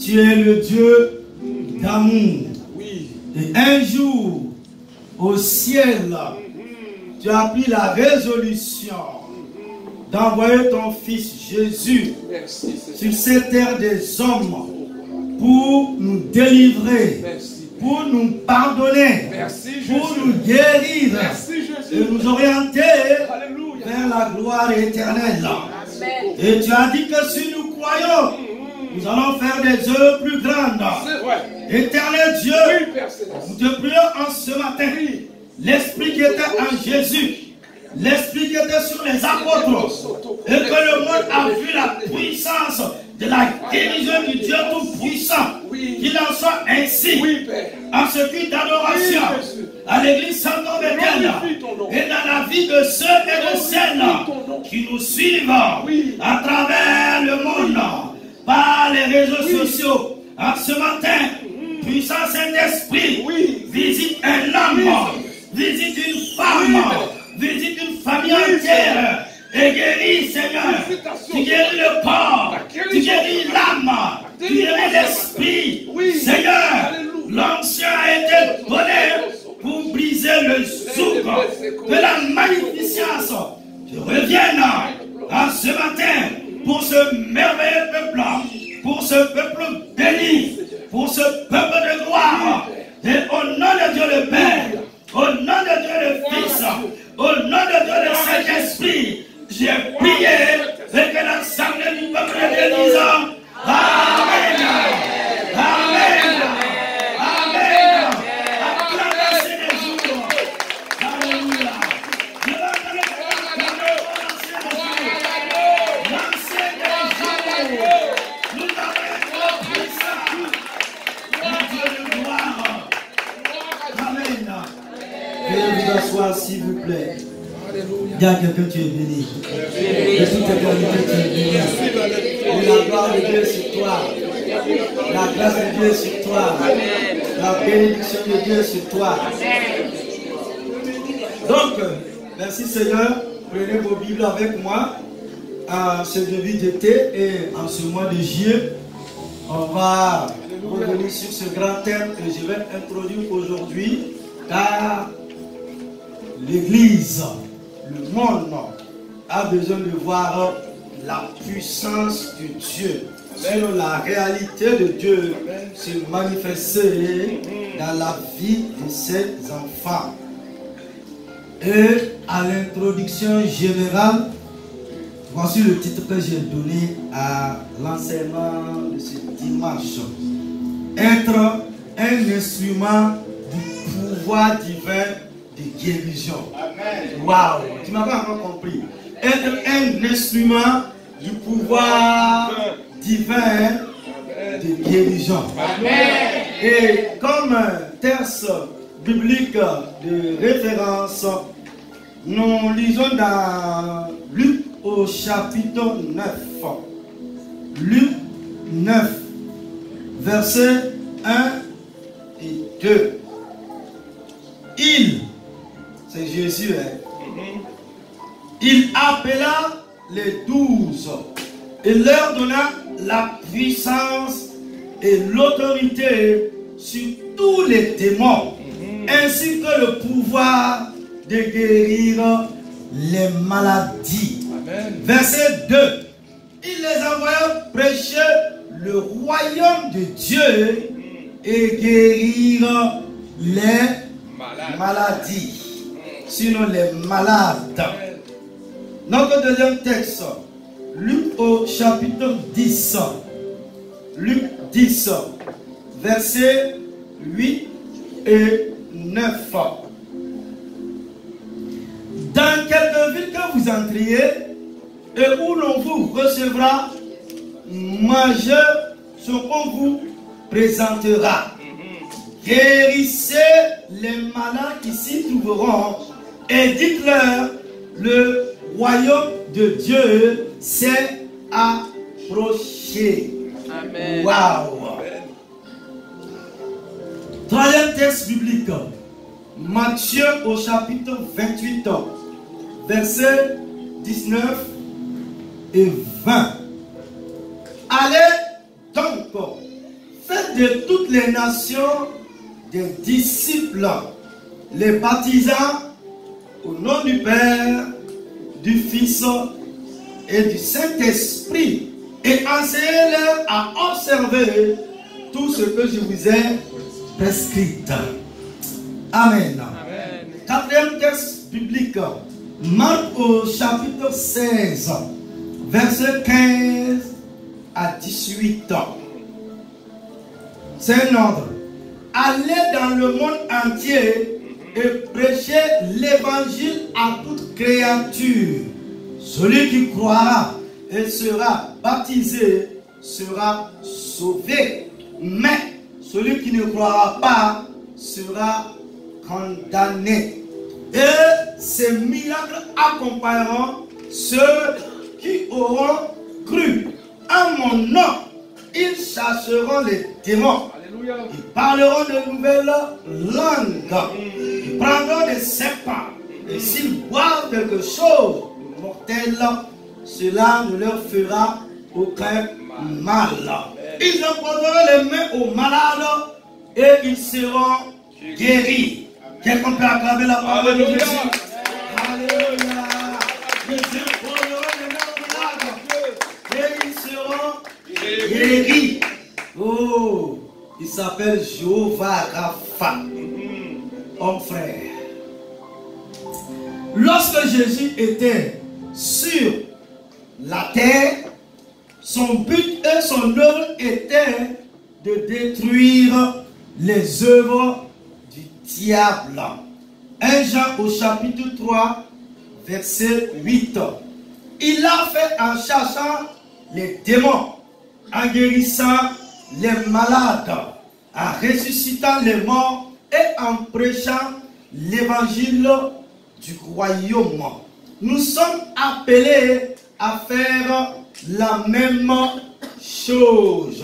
Tu es le Dieu d'amour. Oui. Et un jour, au ciel, tu as pris la résolution d'envoyer ton Fils Jésus sur cette terre des hommes pour nous délivrer, pour nous pardonner, pour nous guérir et nous orienter vers la gloire éternelle. Et tu as dit que si nous croyons, nous allons faire des œuvres plus grandes. Éternel Dieu, nous te prions en ce matin. L'Esprit qui était en Jésus, l'Esprit qui était sur les apôtres, et que le monde a vu la puissance de la guérison du Dieu Tout-Puissant. Qu'il en soit ainsi, en ce culte d'adoration, à l'église Saint-Bethel, et dans la vie de ceux et de celles qui nous suivent à travers le monde, par les réseaux sociaux. En ce matin, puissant Saint-Esprit, visite un homme, visite une femme, visite une famille entière et guéris, Seigneur. Tu guéris le corps, tu guéris l'âme, tu guéris l'esprit. Seigneur, l'onction a été donnée pour briser le souk. Que la magnificence te revienne en ce matin pour ce merveilleux peuple, pour ce peuple béni, pour ce peuple de gloire. Et au nom de Dieu le Père, au nom de Dieu le Fils, au nom de Dieu le Saint-Esprit, j'ai prié et que l'assemblée du peuple de l'Église. Amen. Amen. Amen. Acclamez les jours. Alléluia. Je vais donner lancer des jours. Nous avons été puissants. Le Dieu de gloire. Amen. Veuillez vous asseoir s'il vous plaît. Dis à quelqu'un que tu es béni. De toute éternité, tu es béni. Et la gloire de Dieu est sur toi. La grâce de Dieu est sur toi. La bénédiction de Dieu est sur toi. Donc, merci Seigneur. Prenez vos Bibles avec moi à ce début d'été et en ce mois de juillet. On va revenir sur ce grand thème que je vais introduire aujourd'hui. Car l'Église, le monde a besoin de voir la puissance de Dieu, sur la réalité de Dieu se manifester dans la vie de ses enfants. Et à l'introduction générale, voici le titre que j'ai donné à l'enseignement de ce dimanche. Être un instrument du pouvoir divin de guérison. Waouh, tu m'as pas encore compris. Être un instrument du pouvoir divin de guérison. Amen. Et comme texte biblique de référence, nous lisons dans Luc au chapitre 9. Luc 9, versets 1 et 2. C'est Jésus, il appela les 12 et leur donna la puissance et l'autorité sur tous les démons, ainsi que le pouvoir de guérir les maladies. Amen. Verset 2. Il les envoya prêcher le royaume de Dieu et guérir les maladies, sinon les malades. Notre deuxième texte, Luc au chapitre 10. Luc 10, versets 8 et 9. Dans quelque ville que vous entriez et où l'on vous recevra, mangez ce qu'on vous présentera. Guérissez les malades qui s'y trouveront et dites-leur, le royaume de Dieu s'est approché. Amen. Waouh! Troisième texte biblique, Matthieu au chapitre 28, versets 19 et 20. Allez donc de toutes les nations des disciples, les baptisant au nom du Père, du Fils et du Saint-Esprit, et enseignez-leur à observer tout ce que je vous ai prescrit. Amen. Amen. Quatrième texte biblique, Marc au chapitre 16, verset 15 à 18. C'est un ordre. Allez dans le monde entier et prêchez l'évangile à toute créature. Celui qui croira et sera baptisé sera sauvé. Mais celui qui ne croira pas sera condamné. Et ces miracles accompagneront ceux qui auront cru. En mon nom, ils chasseront les démons. Alléluia. Ils parleront de nouvelles langues. Ils prendront des serpents. Et s'ils boivent quelque chose de mortel, cela ne leur fera aucun mal. Ils imposeront les mains aux malades et ils seront guéris. Quelqu'un peut acclamer la parole de Jésus? Alléluia. Ils imposeront les mains aux malades et ils seront guéris. Oh, il s'appelle Jéhovah Rapha. Homme frère. Lorsque Jésus était sur la terre, son but et son œuvre était de détruire les œuvres du diable. 1 Jean au chapitre 3, verset 8. Il l'a fait en chassant les démons, en guérissant les malades, en ressuscitant les morts et en prêchant l'évangile du royaume. Nous sommes appelés à faire la même chose.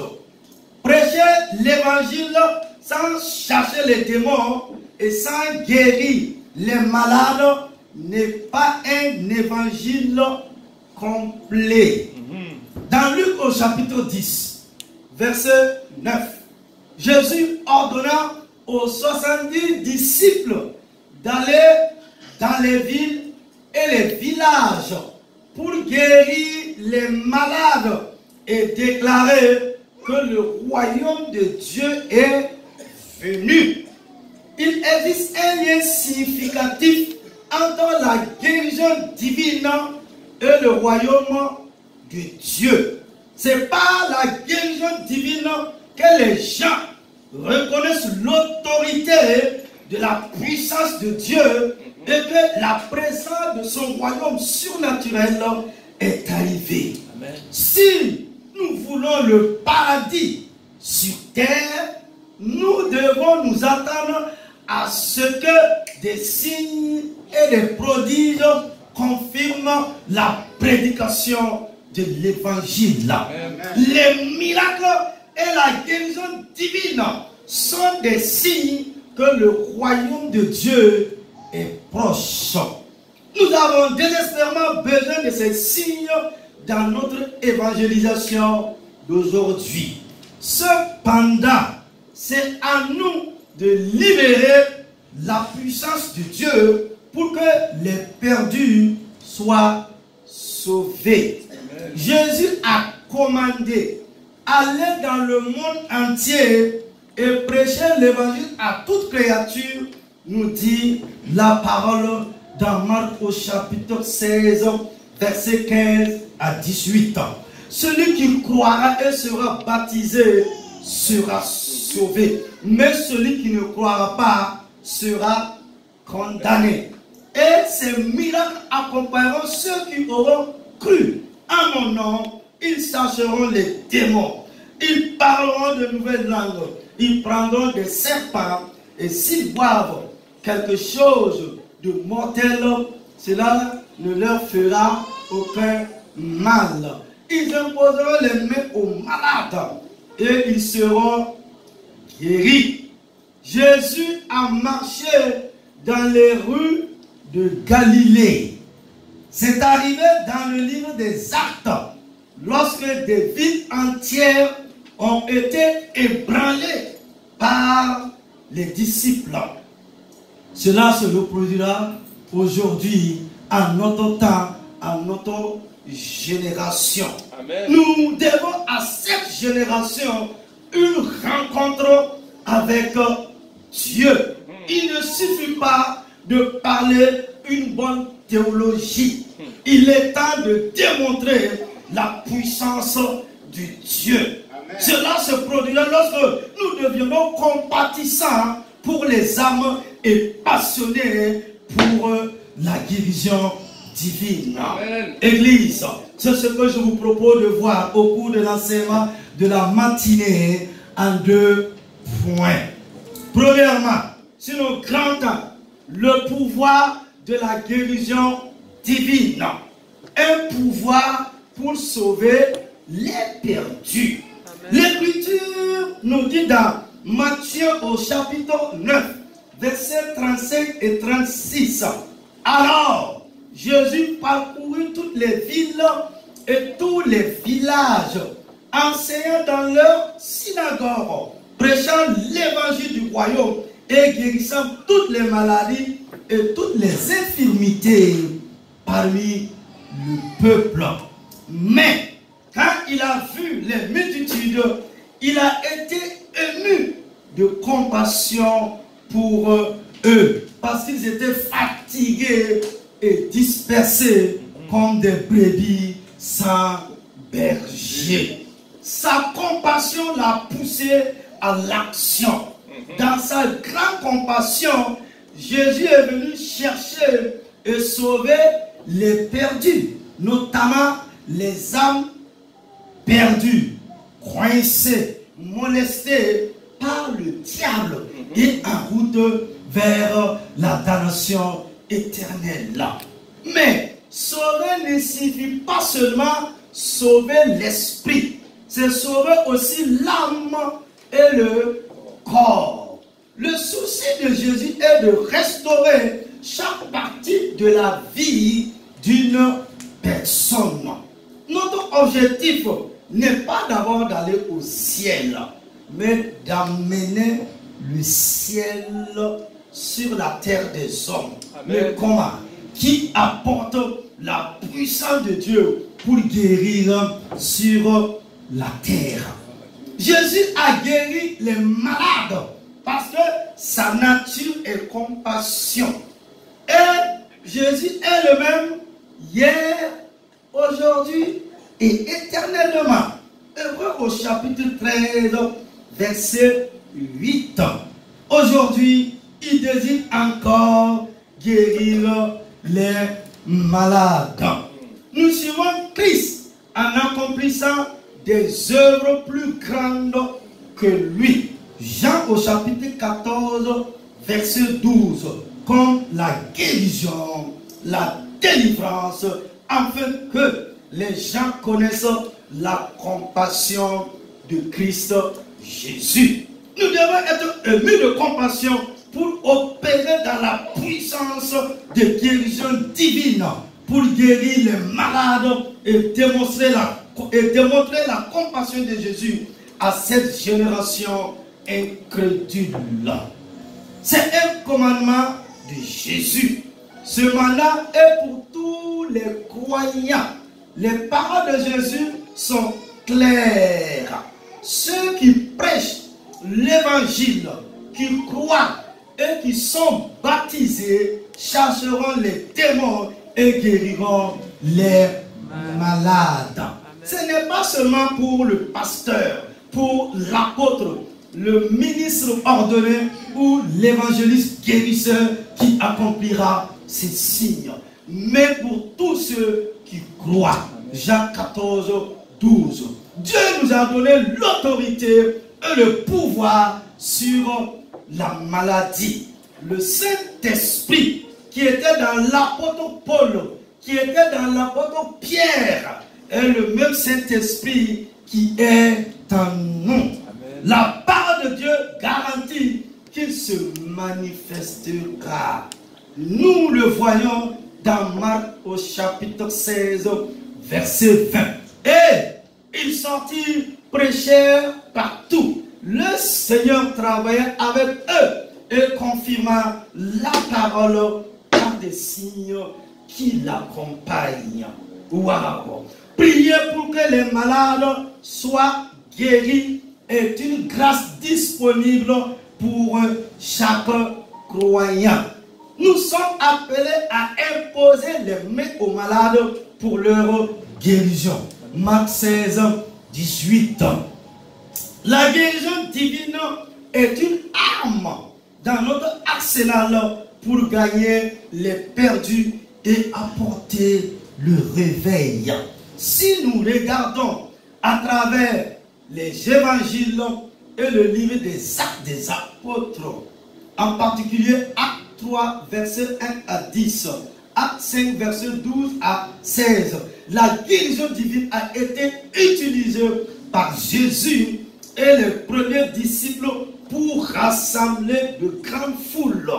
Prêcher l'évangile sans chasser les démons et sans guérir les malades n'est pas un évangile complet. Dans Luc au chapitre 10, verset 9, Jésus ordonna aux 70 disciples d'aller dans les villes et les villages pour guérir les malades et déclarer que le royaume de Dieu est venu. Il existe un lien significatif entre la guérison divine et le royaume de Dieu. C'est par la guérison divine que les gens reconnaissent l'autorité de la puissance de Dieu et que la présence de son royaume surnaturel est arrivée. Amen. Si nous voulons le paradis sur terre, nous devons nous attendre à ce que des signes et des prodiges confirment la prédication de l'évangile. Les miracles et la guérison divine sont des signes que le royaume de Dieu est proche. Nous avons désespérément besoin de ces signes dans notre évangélisation d'aujourd'hui. Cependant, c'est à nous de libérer la puissance de Dieu pour que les perdus soient sauvés. Amen. Jésus a commandé: allez dans le monde entier et prêcher l'évangile à toute créature, nous dit la parole dans Marc au chapitre 16, verset 15 à 18. Celui qui croira et sera baptisé sera sauvé, mais celui qui ne croira pas sera condamné. Et ces miracles accompagneront ceux qui auront cru. En mon nom, ils chasseront les démons, ils parleront de nouvelles langues, ils prendront des serpents, et s'ils boivent quelque chose de mortel, cela ne leur fera aucun mal. Ils imposeront les mains aux malades et ils seront guéris. Jésus a marché dans les rues de Galilée. C'est arrivé dans le livre des Actes, lorsque des villes entières ont été ébranlés par les disciples. Cela se reproduira aujourd'hui, à notre temps, à notre génération. Amen. Nous devons à cette génération une rencontre avec Dieu. Il ne suffit pas de parler une bonne théologie. Il est temps de démontrer la puissance du Dieu. Amen. Cela se produira lorsque nous deviendrons compatissants pour les âmes et passionnés pour la guérison divine. Amen. Église, c'est ce que je vous propose de voir au cours de l'enseignement de la matinée en 2 points. Premièrement, sur le grand temps, le pouvoir de la guérison divine. Un pouvoir pour sauver les perdus. L'Écriture nous dit dans Matthieu au chapitre 9, versets 35 et 36. Alors, Jésus parcourut toutes les villes et tous les villages, enseignant dans leurs synagogues, prêchant l'évangile du royaume et guérissant toutes les maladies et toutes les infirmités parmi le peuple. Mais quand il a vu les multitudes, il a été ému de compassion pour eux, parce qu'ils étaient fatigués et dispersés comme des brebis sans berger. Sa compassion l'a poussé à l'action. Dans sa grande compassion, Jésus est venu chercher et sauver les perdus, notamment les âmes perdues, coincées, molestées par le diable et en route vers la damnation éternelle. Mais sauver ne signifie pas seulement sauver l'esprit, c'est sauver aussi l'âme et le corps. Le souci de Jésus est de restaurer chaque partie de la vie d'une personne. Notre objectif n'est pas d'abord d'aller au ciel, mais d'amener le ciel sur la terre des hommes. Amen. Mais comment? Qui apporte la puissance de Dieu pour guérir sur la terre. Jésus a guéri les malades parce que sa nature est compassion. Et Jésus est le même hier, aujourd'hui et éternellement. Hébreux au chapitre 13, verset 8. Aujourd'hui, il désire encore guérir les malades. Nous suivons Christ en accomplissant des œuvres plus grandes que lui. Jean au chapitre 14, verset 12. Comme la guérison, la délivrance, afin que les gens connaissent la compassion de Christ Jésus. Nous devons être émus de compassion pour opérer dans la puissance de guérison divine, pour guérir les malades et démontrer la compassion de Jésus à cette génération incrédule. C'est un commandement de Jésus. Ce mandat est pour tous les croyants. Les paroles de Jésus sont claires. Ceux qui prêchent l'évangile, qui croient et qui sont baptisés chasseront les démons et guériront les malades. Ce n'est pas seulement pour le pasteur, pour l'apôtre, le ministre ordonné ou l'évangéliste guérisseur qui accomplira ces signes, mais pour tous ceux qui croient. Jacques 14, 12. Dieu nous a donné l'autorité et le pouvoir sur la maladie. Le Saint-Esprit qui était dans l'apôtre Paul, qui était dans l'apôtre Pierre, est le même Saint-Esprit qui est en nous. Amen. La parole de Dieu garantit qu'il se manifestera. Nous le voyons dans Marc au chapitre 16, verset 20. Et ils sortirent prêchèrent partout. Le Seigneur travaillait avec eux et confirma la parole par des signes qui l'accompagnent. Waouh! Prier pour que les malades soient guéris est une grâce disponible pour chaque croyant. Nous sommes appelés à imposer les mains aux malades pour leur guérison. Marc 16, 18. La guérison divine est une arme dans notre arsenal pour gagner les perdus et apporter le réveil. Si nous regardons à travers les évangiles et le livre des Actes des Apôtres, en particulier Acte 3, verset 1 à 10, Acte 5, verset 12 à 16, la guérison divine a été utilisée par Jésus et les premiers disciples pour rassembler de grandes foules,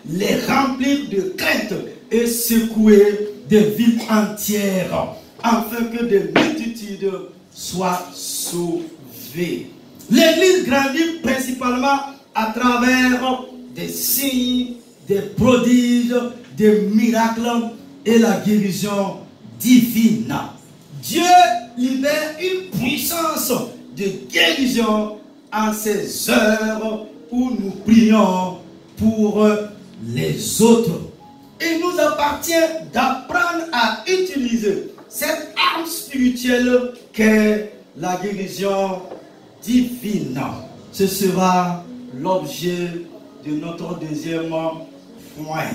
les remplir de crainte et secouer des villes entières, afin que des multitudes soient sauvées. L'Église grandit principalement à travers des signes, des prodiges, des miracles et la guérison divine. Dieu libère une puissance de guérison en ces heures où nous prions pour les autres. Il nous appartient d'apprendre à utiliser cette arme spirituelle qu'est la guérison divine. Ce sera l'objet de notre deuxième point.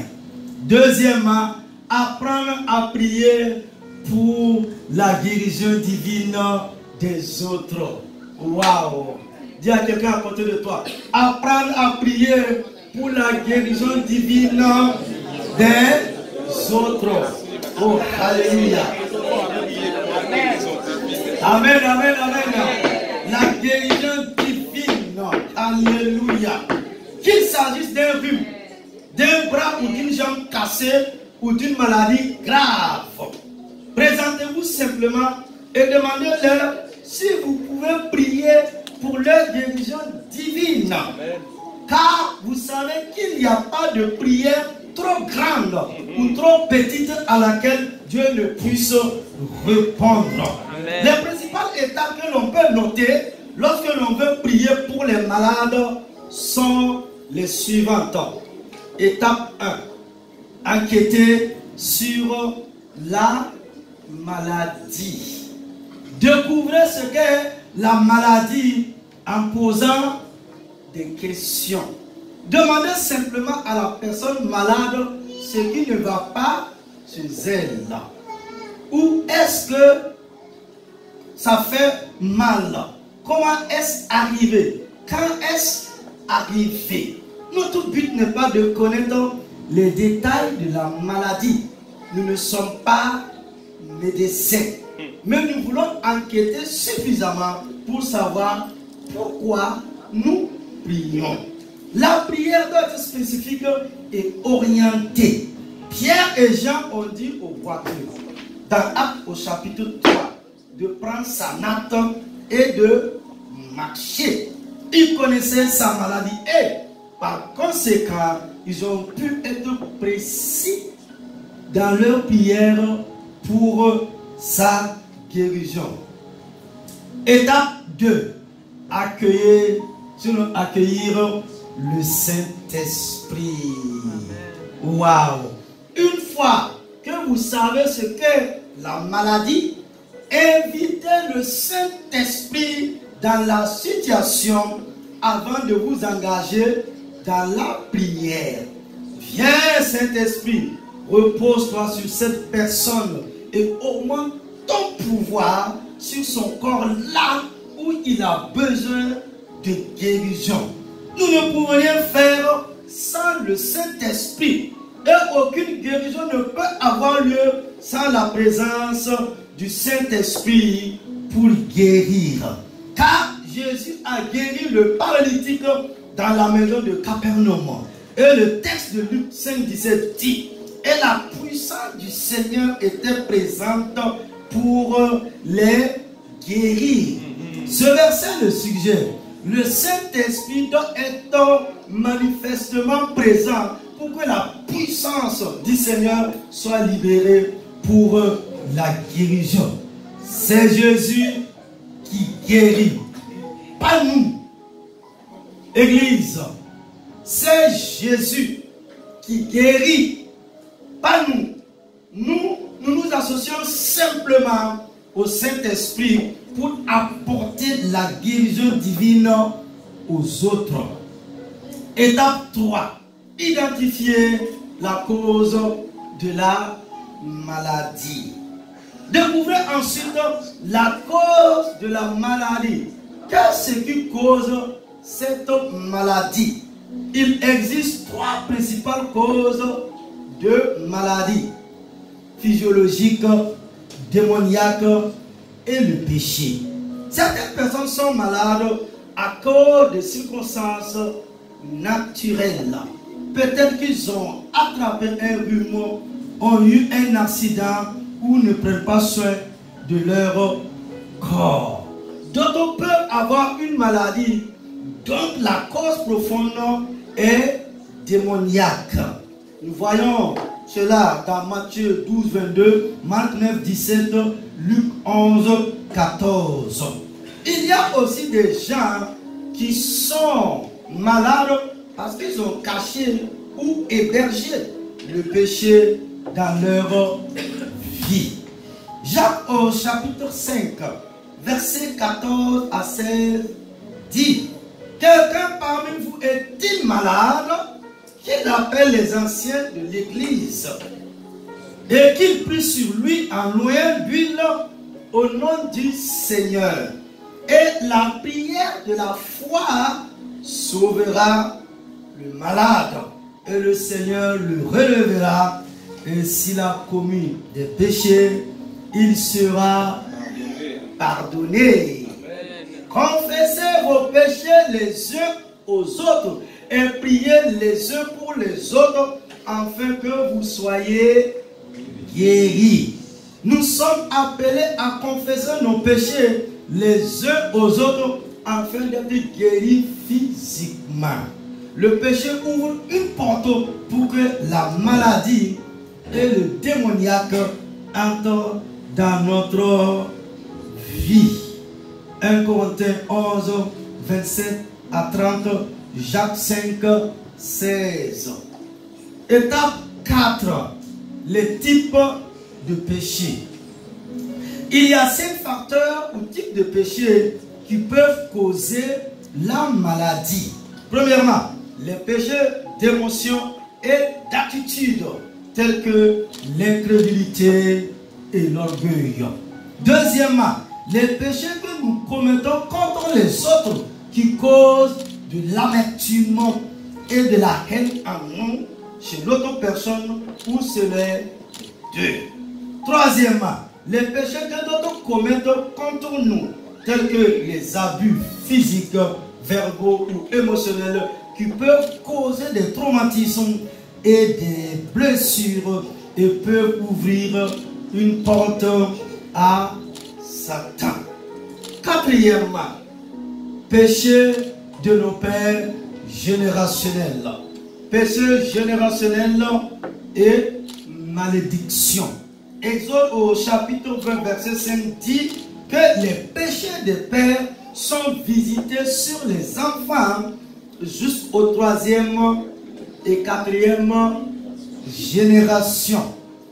Deuxièmement, apprendre à prier pour la guérison divine des autres. Waouh! Dis à quelqu'un à côté de toi, apprendre à prier pour la guérison divine des autres. Oh, alléluia. Amen, amen, amen. La guérison divine. Alléluia. Qu'il s'agisse d'un rhume, d'un bras ou d'une jambe cassée ou d'une maladie grave, présentez-vous simplement et demandez-leur si vous pouvez prier pour leur guérison divine. Car vous savez qu'il n'y a pas de prière trop grande ou trop petite à laquelle Dieu ne puisse répondre. Amen. Les principales étapes que l'on peut noter lorsque l'on veut prier pour les malades sont les suivantes. Étape 1. Enquêter sur la maladie. Découvrez ce qu'est la maladie en posant des questions. Demandez simplement à la personne malade ce qui ne va pas chez elle. Où est-ce que ça fait mal? Comment est-ce arrivé? Quand est-ce arrivé? Notre but n'est pas de connaître les détails de la maladie. Nous ne sommes pas médecins. Mais nous voulons enquêter suffisamment pour savoir pourquoi nous prions. La prière doit être spécifique et orientée. Pierre et Jean ont dit aux voitures, dans Actes au chapitre 3, de prendre sa natte et de marcher. Ils connaissaient sa maladie et par conséquent, ils ont pu être précis dans leur prière pour sa guérison. Étape 2. Accueillir le Saint-Esprit. Waouh! Une fois que vous savez ce qu'est la maladie, invitez le Saint-Esprit dans la situation avant de vous engager dans la prière. Viens, Saint-Esprit, repose-toi sur cette personne et augmente ton pouvoir sur son corps là où il a besoin de guérison. Nous ne pouvons rien faire sans le Saint-Esprit et aucune guérison ne peut avoir lieu sans la présence du Saint-Esprit pour guérir. Car Jésus a guéri le paralytique dans la maison de Capernaum. Et le texte de Luc 5, 17 dit: et la puissance du Seigneur était présente pour les guérir. Ce verset le suggère. Le Saint-Esprit doit être manifestement présent pour que la puissance du Seigneur soit libérée pour la guérison. C'est Jésus qui guérit, pas nous. Église, c'est Jésus qui guérit, pas nous. Nous nous associons simplement au Saint-Esprit pour apporter la guérison divine aux autres. Étape 3. Identifier la cause de la maladie. Découvrez ensuite la cause de la maladie. Qu'est-ce qui cause cette maladie? Il existe 3 principales causes de maladie: physiologique, démoniaque et le péché. Certaines personnes sont malades à cause de circonstances naturelles. Peut-être qu'ils ont attrapé un rhume, ont eu un accident ou ne prennent pas soin de leur corps. D'autres peuvent avoir une maladie dont la cause profonde est démoniaque. Nous voyons cela dans Matthieu 12, 22, Marc 9, 17, Luc 11, 14. Il y a aussi des gens qui sont malades parce qu'ils ont caché ou hébergé le péché dans leur vie. Jacques au chapitre 5, versets 14 à 16 dit: quelqu'un parmi vous est-il malade? Qu'il appelle les anciens de l'église et qu'il prie sur lui en l'huile d'huile au nom du Seigneur. Et la prière de la foi sauvera le malade et le Seigneur le relèvera. Et s'il a commis des péchés, il sera pardonné. Confessez vos péchés les uns aux autres et priez les uns pour les autres afin que vous soyez guéris. Nous sommes appelés à confesser nos péchés les uns aux autres afin d'être guéris physiquement. Le péché ouvre une porte pour que la maladie et le démoniaque entrent dans notre vie. 1 Corinthiens 11, 27 à 30, Jacques 5, 16. Étape 4. Les types de péché. Il y a 5 facteurs ou types de péché qui peuvent causer la maladie. Premièrement, les péchés d'émotion et d'attitude, tels que l'incrédulité et l'orgueil. Deuxièmement, les péchés que nous commettons contre les autres qui causent de l'amertume et de la haine en nous, chez l'autre personne ou chez les deux. Troisièmement, les péchés que d'autres commettent contre nous, tels que les abus physiques, verbaux ou émotionnels qui peuvent causer des traumatismes et des blessures et peuvent ouvrir une porte à Satan. Quatrièmement, péché de nos pères générationnels. Péché générationnel et malédiction. Exode au chapitre 20, verset 5 dit que les péchés des pères sont visités sur les enfants jusqu'au 3e et 4e génération.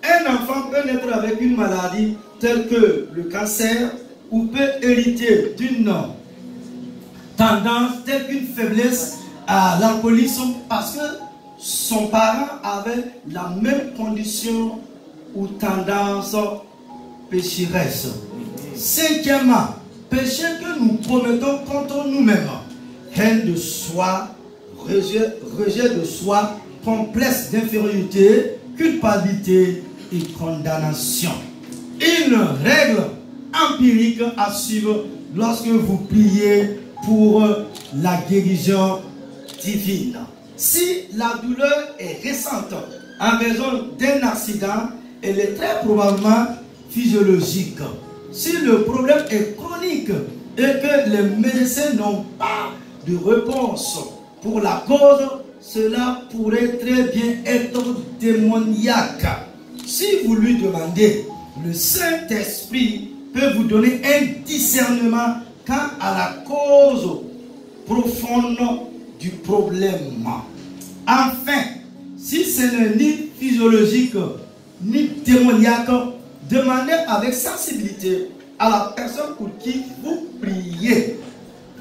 Un enfant peut naître avec une maladie telle que le cancer ou peut hériter d'une tendance telle qu'une faiblesse à l'alcoolisme parce que son parent avait la même condition ou tendance pécheresse. Cinquièmement, péché que nous commettons contre nous-mêmes. Haine de soi, rejet de soi, complexe d'infériorité, culpabilité et condamnation. Une règle empirique à suivre lorsque vous priez pour la guérison divine. Si la douleur est récente en raison d'un accident, elle est très probablement physiologique. Si le problème est chronique et que les médecins n'ont pas de réponse pour la cause, cela pourrait très bien être démoniaque. Si vous lui demandez, le Saint-Esprit peut vous donner un discernement quant à la cause profonde du problème. Enfin, si ce n'est ni physiologique ni démoniaque, demandez avec sensibilité à la personne pour qui vous priez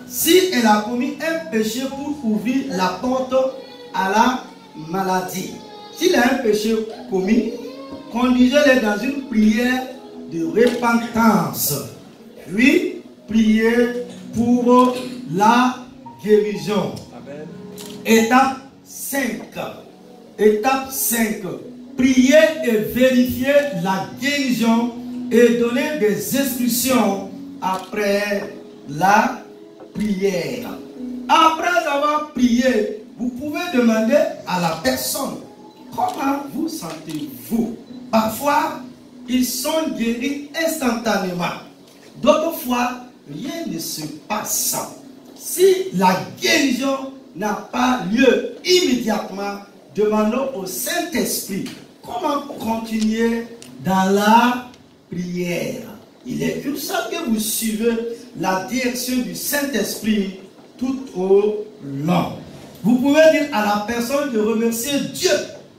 si elle a commis un péché pour ouvrir la porte à la maladie. S'il a un péché commis, conduisez-le dans une prière de repentance. Puis, priez pour la guérison. Amen. Étape 5. Étape 5. Priez et vérifiez la guérison et donnez des instructions après la prière. Après avoir prié, vous pouvez demander à la personne, comment vous sentez-vous? Parfois, ils sont guéris instantanément. D'autres fois, rien ne se passe. Si la guérison n'a pas lieu immédiatement, demandons au Saint-Esprit comment continuer dans la prière. Il est crucial que vous suivez la direction du Saint-Esprit tout au long. Vous pouvez dire à la personne de remercier Dieu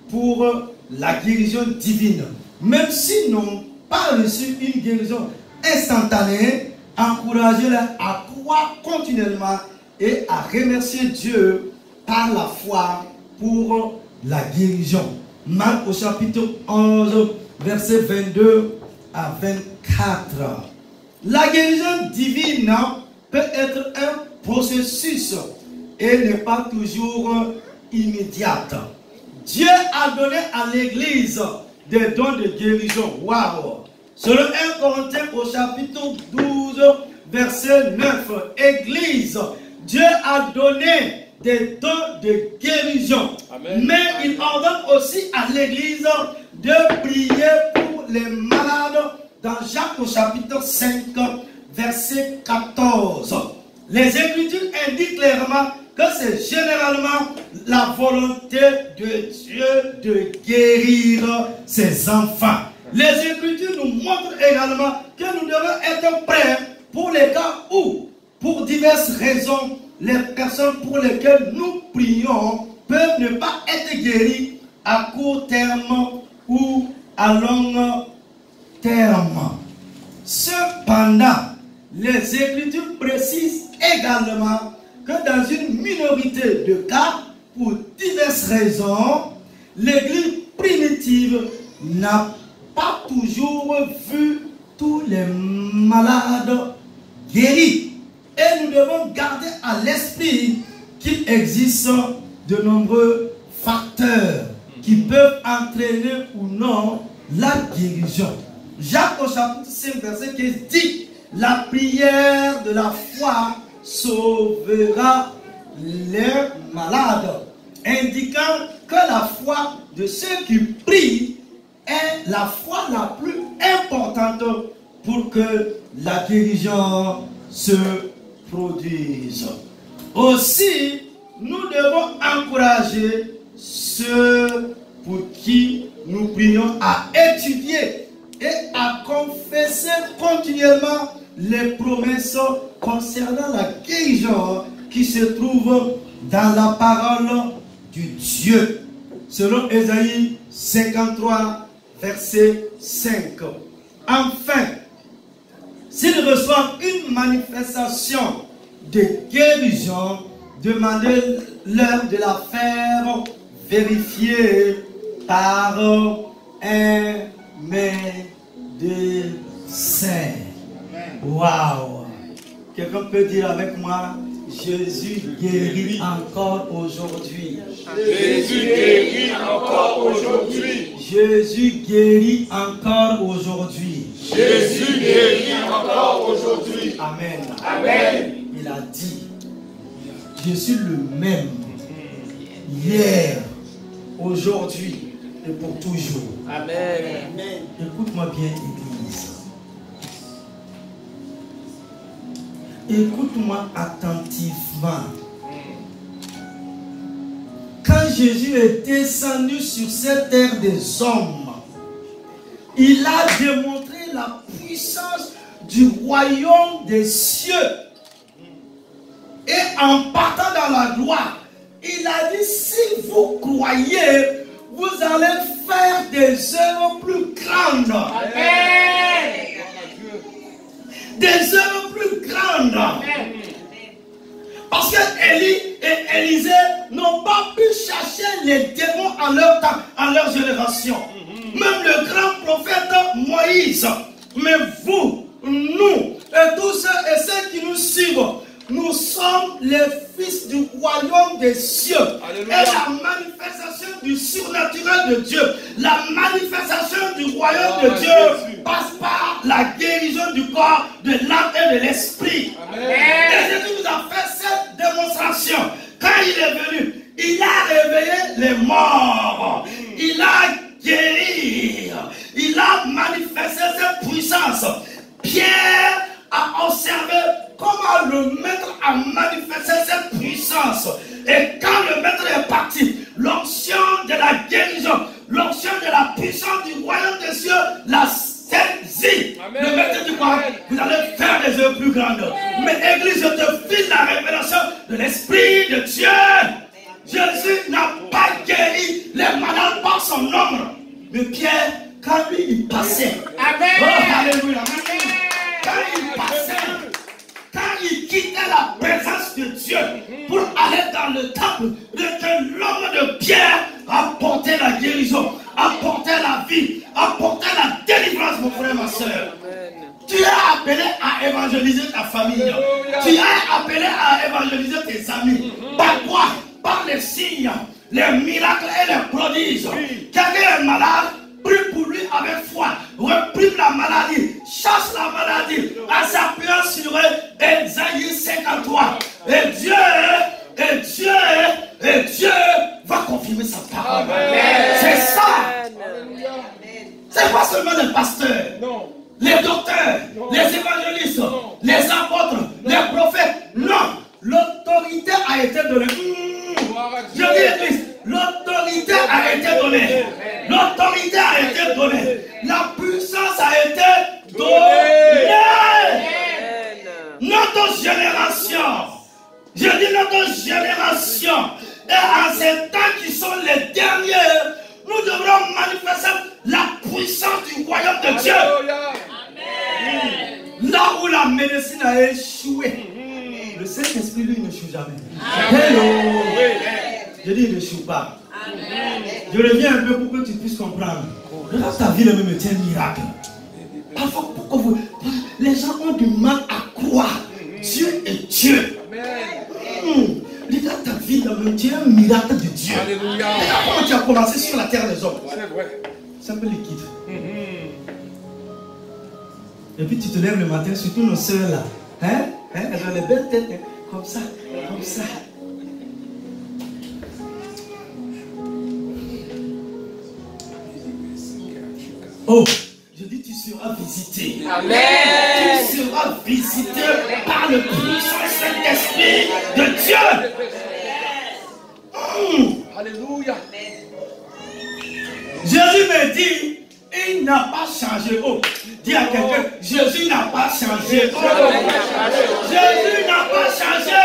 pour la guérison divine. Même s'ils n'ont pas reçu une guérison instantanée, encouragez-les à croire continuellement et à remercier Dieu par la foi pour la guérison. Marc au chapitre 11, versets 22 à 24. La guérison divine peut être un processus et n'est pas toujours immédiate. Dieu a donné à l'Église des dons de guérison. Waouh! Selon 1 Corinthiens au chapitre 12, verset 9. Église, Dieu a donné des dons de guérison. Amen. Mais il ordonne aussi à l'Église de prier pour les malades dans Jacques au chapitre 5, verset 14. Les Écritures indiquent clairement que c'est généralement la volonté de Dieu de guérir ses enfants. Les Écritures nous montrent également que nous devons être prêts pour les cas où, pour diverses raisons, les personnes pour lesquelles nous prions peuvent ne pas être guéries à court terme ou à long terme. Cependant, les Écritures précisent également que dans une minorité de cas, pour diverses raisons, l'Église primitive n'a pas toujours vu tous les malades guéris. Et nous devons garder à l'esprit qu'il existe de nombreux facteurs qui peuvent entraîner ou non la guérison. Jacques au chapitre 5, verset 15 dit: la prière de la foi sauvera les malades, indiquant que la foi de ceux qui prient est la foi la plus importante pour que la guérison se produise. Aussi, nous devons encourager ceux pour qui nous prions à étudier et à confesser continuellement les promesses concernant la guérison qui se trouvent dans la parole du Dieu. Selon Ésaïe 53, verset 5. Enfin, s'ils reçoivent une manifestation de guérison, demandez-leur de la faire vérifier par un médecin. Waouh! Quelqu'un peut dire avec moi: Jésus guérit encore aujourd'hui. Jésus guérit encore aujourd'hui. Jésus guérit encore aujourd'hui. Jésus guérit encore aujourd'hui. Amen. Amen. Il a dit: je suis le même hier, aujourd'hui et pour toujours. Amen. Écoute-moi bien, Église. Écoute-moi attentivement. Quand Jésus est descendu sur cette terre des hommes, il a démontré la puissance du royaume des cieux. Et en partant dans la gloire, il a dit, si vous croyez, vous allez faire des œuvres plus grandes. Amen. Des œuvres plus grandes. Amen. Parce que Élie et Élisée n'ont pas pu chercher les démons en leur temps, en leur génération. Même le grand prophète Moïse. Mais vous, nous, et tous ceux et ceux qui nous suivent, nous sommes les fils du royaume des cieux. Alléluia. Et la manifestation du surnaturel de Dieu, la manifestation du royaume de Dieu passe par la guérison du corps, de l'âme et de l'esprit. Et Jésus nous a fait cette démonstration. Quand il est venu, il a réveillé les morts. Il a guéri. Il a manifesté cette puissance. Pierre a observé comment le maître a manifesté cette puissance. Et quand le maître est parti, l'onction de la guérison, l'onction de la puissance du royaume des cieux l'a saisi. Le maître dit quoi? Vous allez faire des œuvres plus grandes. Mais Église, je te file la révélation de l'Esprit de Dieu. Jésus n'a pas guéri les malades par son ombre. Mais Pierre, quand lui il passait, amen. Oh, alléluia. Quand il passait, quand il quittait la présence de Dieu pour aller dans le temple, l'homme de Pierre apportait la guérison, apportait la vie, apportait la délivrance, mon frère, ma soeur. Tu es appelé à évangéliser ta famille. Tu es appelé à évangéliser tes amis. Par quoi? Par les signes, les miracles et les prodiges. Quelqu'un est malade, prie pour lui avec foi, reprime la maladie, chasse la maladie, en s'appuyant sur Ésaïe 53. Et Dieu va confirmer sa parole. C'est ça. C'est pas seulement les pasteurs, non. Les docteurs, non. Les évangélistes, non. Les apôtres, les prophètes. Non, l'autorité a été donnée. Je dis l'église, l'autorité a été donnée. L'autorité a été donnée. La puissance a été donnée. Notre génération, je dis notre génération, et en ces temps qui sont les derniers, nous devrons manifester la puissance du royaume de Dieu. Amen. Là où la médecine a échoué, le Saint-Esprit, lui, n'échoue jamais. Hello. Je dis, il n'échoue pas. Amen. Je reviens un peu pour que tu puisses comprendre. Regarde ta vie, le même est un miracle. Parfois, pourquoi les gens ont du mal à croire. Dieu est Dieu. Regarde ta vie, le même, tu es un miracle de Dieu. Alléluia. Regarde comment tu as commencé sur la terre des hommes. C'est vrai. C'est un peu liquide. Et puis tu te lèves le matin, surtout nos soeurs là. Elles ont les belles têtes, comme ça, comme ça. Oh, je dis tu seras visité. Amen. Tu seras visité par le puissant Saint-Esprit de Dieu. Alléluia. Jésus me dit, il n'a pas changé. Oh, dis à quelqu'un, Jésus n'a pas changé. Oh, Jésus n'a pas changé.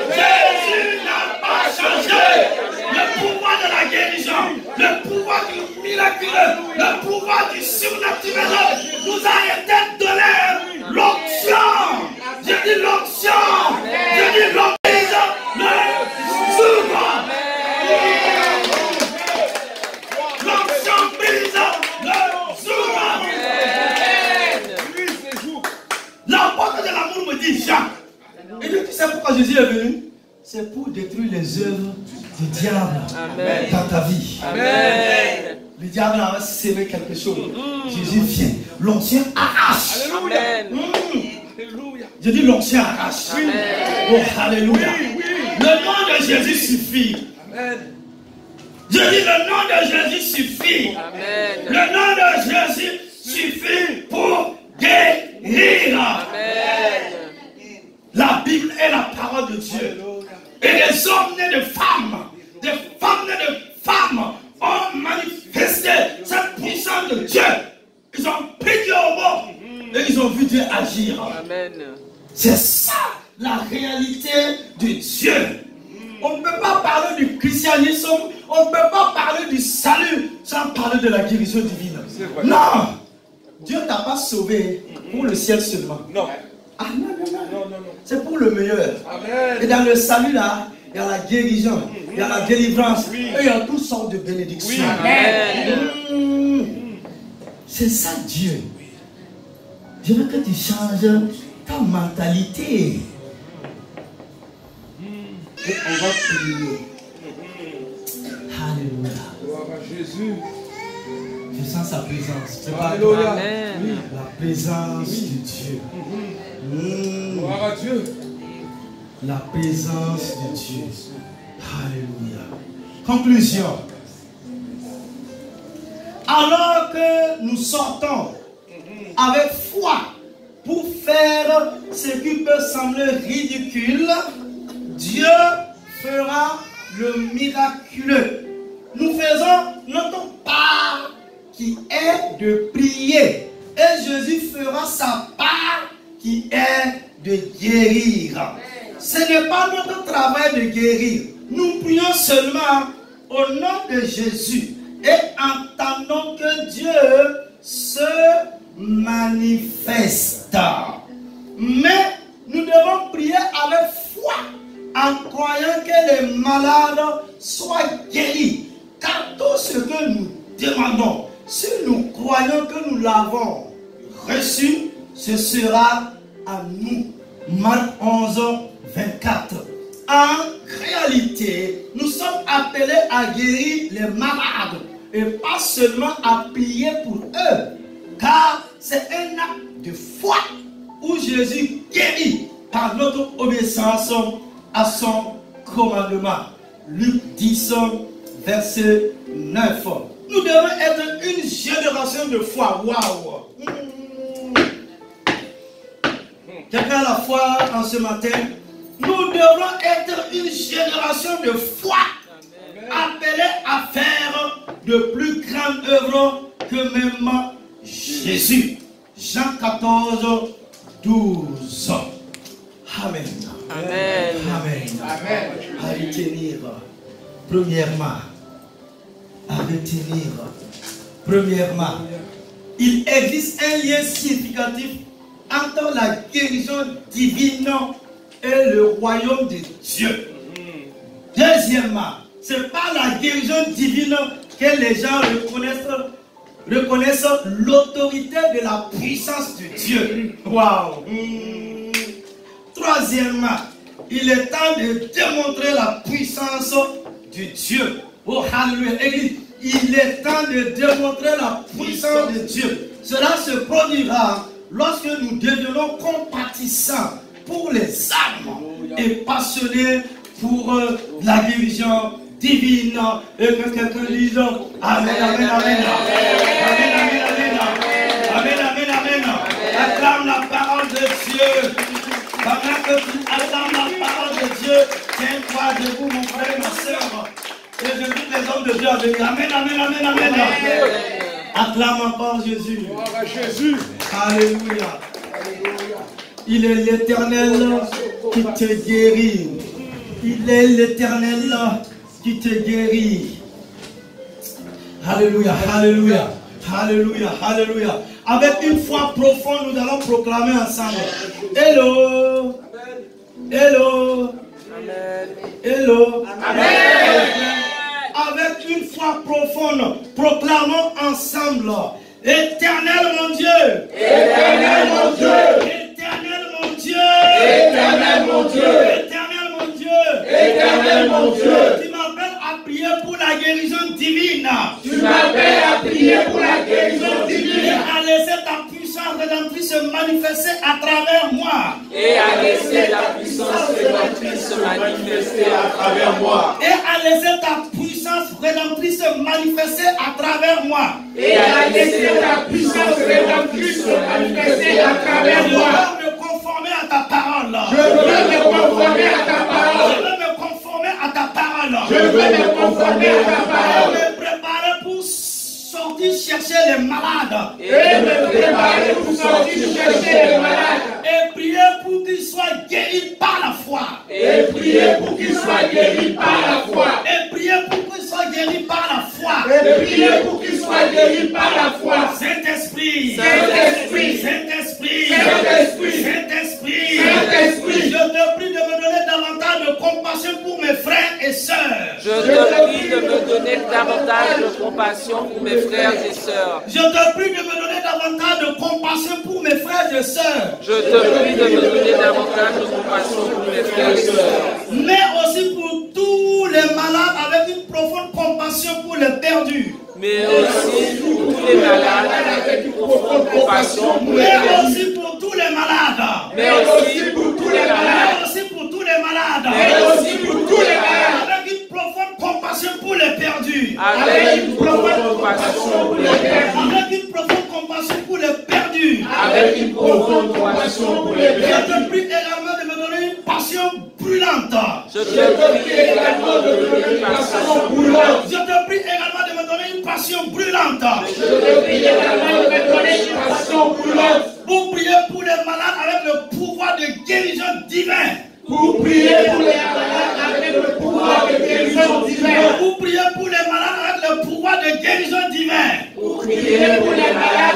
Jésus n'a pas changé. Le pouvoir de la guérison, le pouvoir du miraculeux, le pouvoir du surnaturel nous a été donné. L'onction. Je dis l'onction. Je dis l'onction. Le souverain. L'apôtre de l'amour me dit Jean. Et tu sais pourquoi Jésus est venu? C'est pour détruire les œuvres du diable. Amen. Dans ta vie. Amen. Le diable a sémé quelque chose. Jésus vient. L'ancien arrache. Alléluia. Alléluia. Je dis l'ancien arrache. Amen. Oh, alléluia. Oui, oui. Le nom de Jésus suffit. Amen. Je dis le nom de Jésus suffit. Amen. Le nom de Jésus suffit pour guérir. Amen. La Bible est la parole de Dieu. Et les hommes nés de femmes, des femmes nées de femmes, ont manifesté cette puissance de Dieu. Ils ont pris Dieu au mot et ils ont vu Dieu agir. Amen. C'est ça la réalité de Dieu. On ne peut pas parler du christianisme, on ne peut pas parler du salut sans parler de la guérison divine. Non! Dieu ne t'a pas sauvé pour le ciel seulement. Non. Ah non, non, non. C'est pour le meilleur. Amen. Et dans le salut là, il y a la guérison, il y a la délivrance, et il y a toutes sortes de bénédictions. Amen. C'est ça Dieu. Je veux que tu changes ta mentalité. Et on va prier. Alléluia. Gloire à Jésus. Je sens sa présence. C'est pas Alléluia. Amen. La présence de Dieu. Gloire à Dieu. La présence de Dieu. Alléluia. Conclusion. Alors que nous sortons avec foi pour faire ce qui peut sembler ridicule, Dieu fera le miraculeux. Nous faisons notre part qui est de prier. Et Jésus fera sa part qui est de guérir. Ce n'est pas notre travail de guérir. Nous prions seulement au nom de Jésus et entendons que Dieu se manifeste. Mais nous devons prier avec foi en croyant que les malades soient guéris. Car tout ce que nous demandons, si nous croyons que nous l'avons reçu, ce sera à nous. Marc 11, 24. En réalité, nous sommes appelés à guérir les malades et pas seulement à prier pour eux. Car c'est un acte de foi où Jésus guérit par notre obéissance à son commandement. Luc 10, verset 9. Nous devons être une génération de foi. Waouh! Quelqu'un a la foi en ce matin? Nous devons être une génération de foi appelée à faire de plus grandes œuvres que même Jésus. Jean 14, 12. Amen. Amen. Amen. Amen. À retenir, premièrement, il existe un lien significatif entre la guérison divine et le royaume de Dieu. Deuxièmement, ce n'est pas la guérison divine que les gens reconnaissent l'autorité de la puissance de Dieu. Waouh! Troisièmement, il est temps de démontrer la puissance de Dieu. Oh, hallelujah, Église. Il est temps de démontrer la puissance de Dieu. Cela se produira lorsque nous devenons compatissants pour les âmes et passionnés pour la guérison divine. Et que quelqu'un dise Amen, Amen, Amen. Amen, Amen, Amen. Amen, Amen, Amen. Acclame la parole de Dieu. Pendant que tu acclames la parole de Dieu, tiens-toi debout, mon frère et ma soeur. Et je prie les hommes de Dieu à venir. Amen, Amen, Amen, Amen. Acclame encore Jésus. Gloire à Jésus. Alléluia. Il est l'Éternel qui te guérit. Il est l'Éternel qui te guérit. Alléluia, alléluia, alléluia, alléluia. Avec une foi profonde, nous allons proclamer ensemble. Hello. Hello. Hello. Amen. Avec une foi profonde, proclamons ensemble. Éternel mon Dieu. Éternel mon Dieu. Éternel mon Dieu. Éternel mon Dieu. Éternel mon Dieu. Éternel mon Dieu. Tu m'appelles à prier pour la guérison divine. Tu m'appelles à prier pour la guérison Et divine. à laisser ta puissance rédemptrice se manifester à travers moi. Et à laisser la puissance rédemptrice se manifester à travers moi. Et à laisser ta puissance puissance rédemptrice se manifester à travers moi. Et à laisser ta puissance rédemptrice se manifester à travers moi. Je veux me conformer à ta parole. Je veux me conformer à ta parole. Je veux me conformer à ta parole. Je veux me conformer à ta parole. Je veux me préparer pour sortir chercher les malades. Et me préparer pour sortir chercher les malades. Et prier pour qu'ils soient guéris par la foi. Et prier pour qu'ils soient guéris par la foi. Et prier pour qu'ils soient guéris par la foi. Et prier pour qu'ils soient guéris par la foi. Saint-Esprit. Saint-Esprit. Saint-Esprit. Saint-Esprit. Saint-Esprit. Saint-Esprit. Je te prie de me donner davantage de compassion pour mes frères et sœurs. Je te prie de me donner davantage de compassion pour mes frères et sœurs. Je te prie de me donner davantage de compassion pour mes frères et sœurs. Je te prie de me donner davantage de compassion pour mes frères et sœurs. Mais aussi pour tous les malades avec une profonde compassion pour les perdus. Mais aussi pour tous les malades avec une profonde compassion pour les Mais perdus. aussi pour tous les malades. Mais aussi pour tous les malades. Mais aussi pour tous les malades. Mais aussi pour tous les malades. Avec une profonde compassion pour les perdus. Avec une profonde compassion pour les perdus. Avec une profonde compassion pour les perdus. Avec une profonde compassion pour les Je perdus. te prie également de me donner une passion brûlante. Je te prie également de me donner une passion brûlante. Je te prie également de me donner une passion brûlante. Je te prie également de me donner une passion brûlante. Pour prier pour les malades avec le pouvoir de guérison divin. Pour prier pour les malades avec le pouvoir de guérison divine. Pour prier pour les malades avec le pouvoir de guérison divin. Pour prier pour les malades